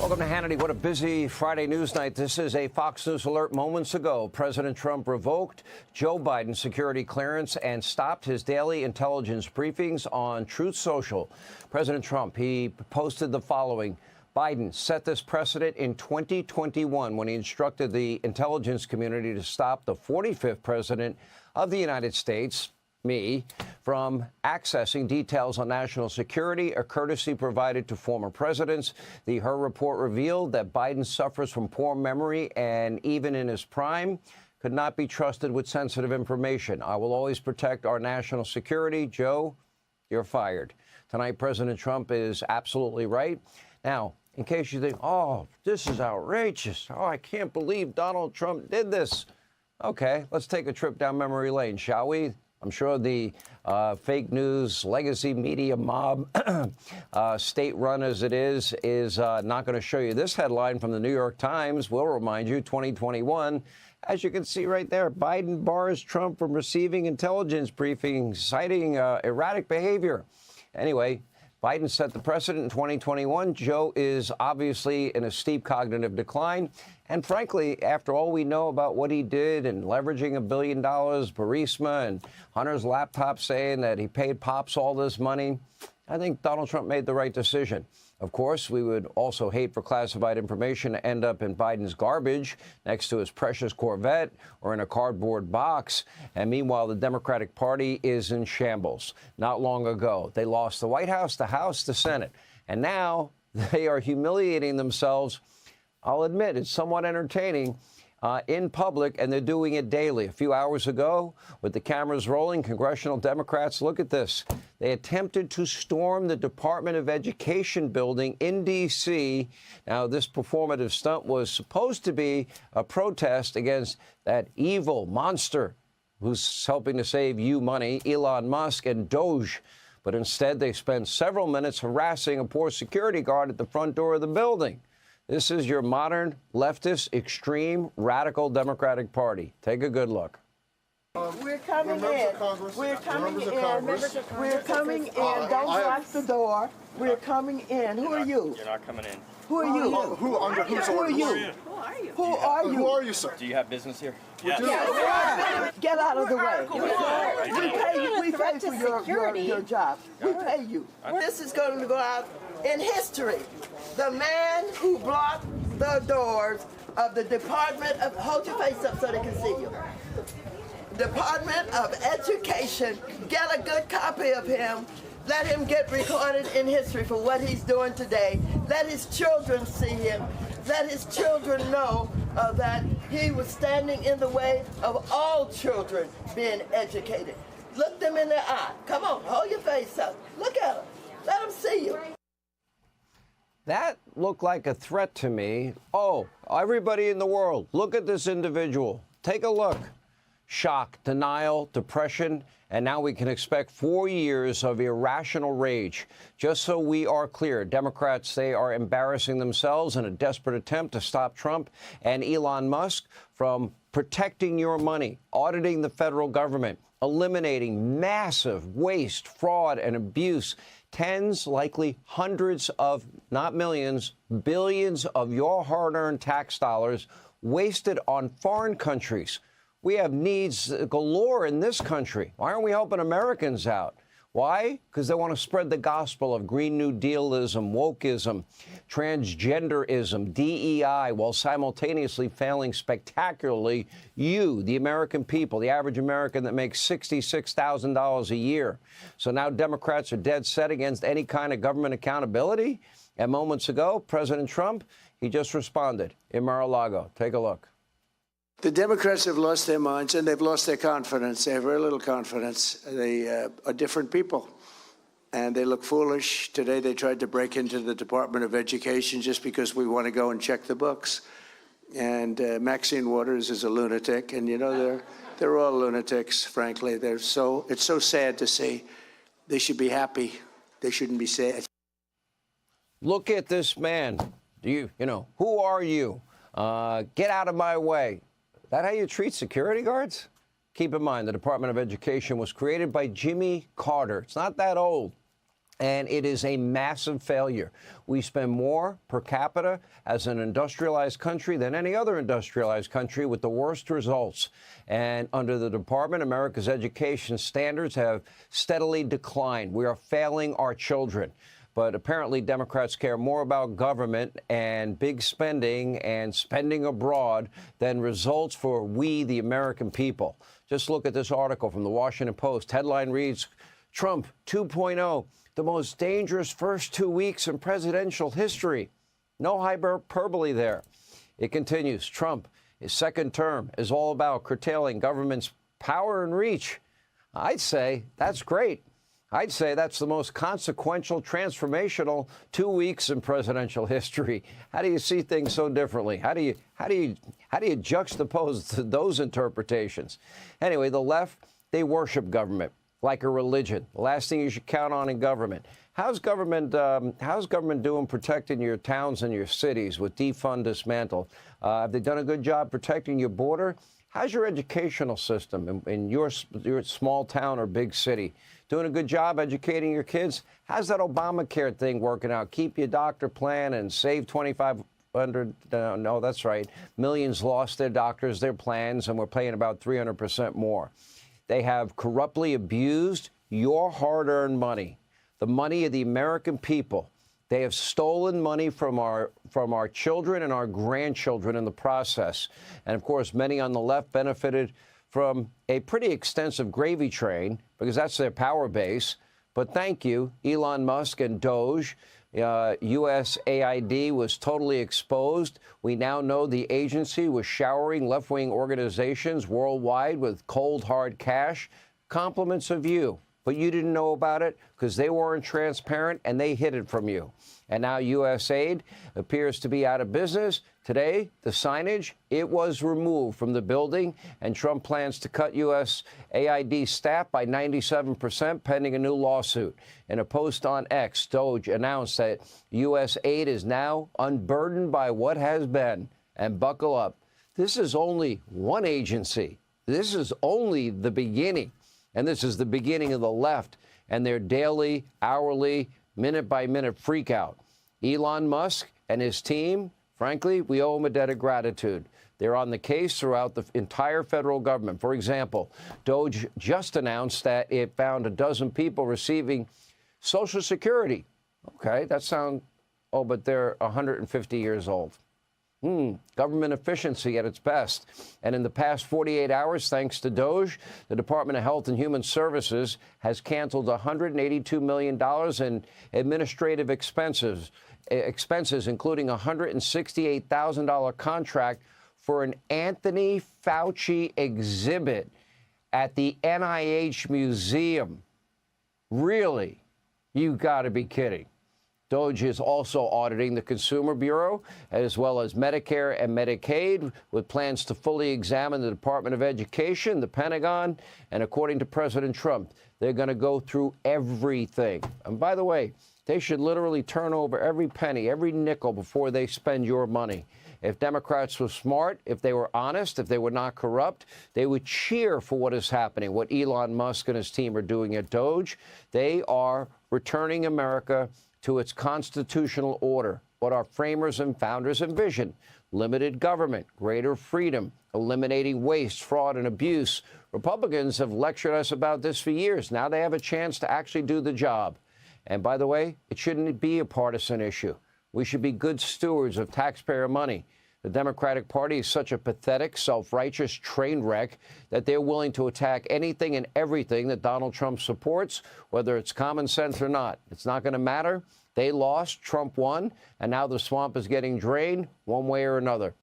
Welcome to Hannity. What a busy Friday news night. This is a Fox News alert moments ago. President Trump revoked Joe Biden's security clearance and stopped his daily intelligence briefings on Truth Social. President Trump, he posted the following. Biden set this precedent in 2021 when he instructed the intelligence community to stop the 45th president of the United States, me, from accessing details on national security, a courtesy provided to former presidents. The Her report revealed that Biden suffers from poor memory and even in his prime could not be trusted with sensitive information. I will always protect our national security. Joe, you're fired. Tonight, President Trump is absolutely right. Now, in case you think, oh, this is outrageous. Oh, I can't believe Donald Trump did this. Okay, let's take a trip down memory lane, shall we? I'm sure the fake news, legacy media mob, state-run as it is not going to show you this headline from the New York Times. We'll remind you, 2021, as you can see right there, Biden bars Trump from receiving intelligence briefings, citing erratic behavior. Anyway, Biden set the precedent in 2021. Joe is obviously in a steep cognitive decline. And frankly, after all we know about what he did and leveraging $1 billion, Burisma and Hunter's laptop saying that he paid Pops all this money, I think Donald Trump made the right decision. Of course, we would also hate for classified information to end up in Biden's garbage next to his precious Corvette or in a cardboard box. And meanwhile, the Democratic Party is in shambles. Not long ago, they lost the White House, the House, the Senate. And now they are humiliating themselves. I'll admit it's somewhat entertaining in public, and they're doing it daily. A few hours ago, with the cameras rolling, congressional Democrats, look at this. They attempted to storm the Department of Education building in D.C. Now, this performative stunt was supposed to be a protest against that evil monster who's helping to save you money, Elon Musk and Doge. But instead, they spent several minutes harassing a poor security guard at the front door of the building. This is your modern, leftist, extreme, radical Democratic Party. Take a good look. We're coming in. We're coming in. We're coming in. Don't lock the door. We're coming in. Who are you? You're not coming in. Who are you? Who under whose order? Who are you? Who are you? Who are you, sir? Do you have business here? Yes. Get out of the way. We pay you. We pay for your job. We pay you. This is going to go out in history. The man who blocked the doors of the Department of, hold your face up so they can see you. Department of Education, get a good copy of him. Let him get recorded in history for what he's doing today. Let his children see him. Let his children know that he was standing in the way of all children being educated. Look them in the eye. Come on, hold your face up. Look at them. Let them see you. That looked like a threat to me. Oh, everybody in the world, look at this individual. Take a look. Shock, denial, depression, and now we can expect 4 years of irrational rage. Just so we are clear, Democrats, they are embarrassing themselves in a desperate attempt to stop Trump and Elon Musk from protecting your money, auditing the federal government, eliminating massive waste, fraud, and abuse. Tens, likely hundreds of, not millions, billions of your hard-earned tax dollars wasted on foreign countries. We have needs galore in this country. Why aren't we helping Americans out? Why? Because they want to spread the gospel of Green New Dealism, wokeism, transgenderism, DEI, while simultaneously failing spectacularly you, the American people, the average American that makes $66,000 a year. So now Democrats are dead set against any kind of government accountability. And moments ago, President Trump, he just responded in Mar-a-Lago. Take a look. The Democrats have lost their minds and they've lost their confidence. They have very little confidence. They are different people and they look foolish. Today they tried to break into the Department of Education just because we want to go and check the books. And Maxine Waters is a lunatic, and you know they're all lunatics, frankly. It's so sad to see. They should be happy. They shouldn't be sad. Look at this man. You know, who are you? Get out of my way. That how you treat security guards? Keep in mind, the Department of Education was created by Jimmy Carter. It's not that old. And it is a massive failure. We spend more per capita as an industrialized country than any other industrialized country, with the worst results. And under the department, America's education standards have steadily declined. We are failing our children. But apparently Democrats care more about government and big spending and spending abroad than results for we, the American people. Just look at this article from the Washington Post. Headline reads, Trump 2.0. The most dangerous first 2 weeks in presidential history. No hyperbole there. It continues. Trump, his second term, is all about curtailing government's power and reach. I'd say that's great. I'd say that's the most consequential, transformational 2 weeks in presidential history. How do you see things so differently? How do you juxtapose those interpretations? Anyway, the left, they worship government like a religion. The last thing you should count on in government. How's government doing protecting your towns and your cities with defund, dismantle? Have they done a good job protecting your border? How's your educational system in your small town or big city? Doing a good job educating your kids? How's that Obamacare thing working out? Keep your doctor plan and save $2,500. No, that's right. Millions lost their doctors, their plans, and we're paying about 300% more. They have corruptly abused your hard-earned money, the money of the American people. They have stolen money from our children and our grandchildren in the process. And, of course, many on the left benefited from a pretty extensive gravy train because that's their power base. But thank you, Elon Musk and Doge. USAID was totally exposed. We now know the agency was showering left-wing organizations worldwide with cold, hard cash. Compliments of you. But you didn't know about it because they weren't transparent and they hid it from you. And now USAID appears to be out of business. Today, the signage, it was removed from the building, and Trump plans to cut USAID staff by 97% pending a new lawsuit. In a post on X, Doge announced that USAID is now unburdened by what has been. And buckle up. This is only one agency. This is only the beginning. And this is the beginning of the left and their daily, hourly, minute-by-minute freakout. Elon Musk and his team, frankly, we owe them a debt of gratitude. They're on the case throughout the entire federal government. For example, Doge just announced that it found a dozen people receiving Social Security. Okay, that sounds, oh, but they're 150 years old. Government efficiency at its best. And in the past 48 hours, thanks to Doge, the Department of Health and Human Services has canceled $182 million in administrative expenses, including a $168,000 contract for an Anthony Fauci exhibit at the NIH Museum. Really? You got to be kidding. Doge is also auditing the Consumer Bureau, as well as Medicare and Medicaid, with plans to fully examine the Department of Education, the Pentagon, and according to President Trump, they're going to go through everything. And by the way, they should literally turn over every penny, every nickel before they spend your money. If Democrats were smart, if they were honest, if they were not corrupt, they would cheer for what is happening, what Elon Musk and his team are doing at Doge. They are returning America to its constitutional order, what our framers and founders envisioned: limited government, greater freedom, eliminating waste, fraud, and abuse. Republicans have lectured us about this for years. Now they have a chance to actually do the job. And by the way, it shouldn't be a partisan issue. We should be good stewards of taxpayer money. The Democratic Party is such a pathetic, self-righteous train wreck that they're willing to attack anything and everything that Donald Trump supports, whether it's common sense or not. It's not going to matter. They lost, Trump won, and now the swamp is getting drained one way or another.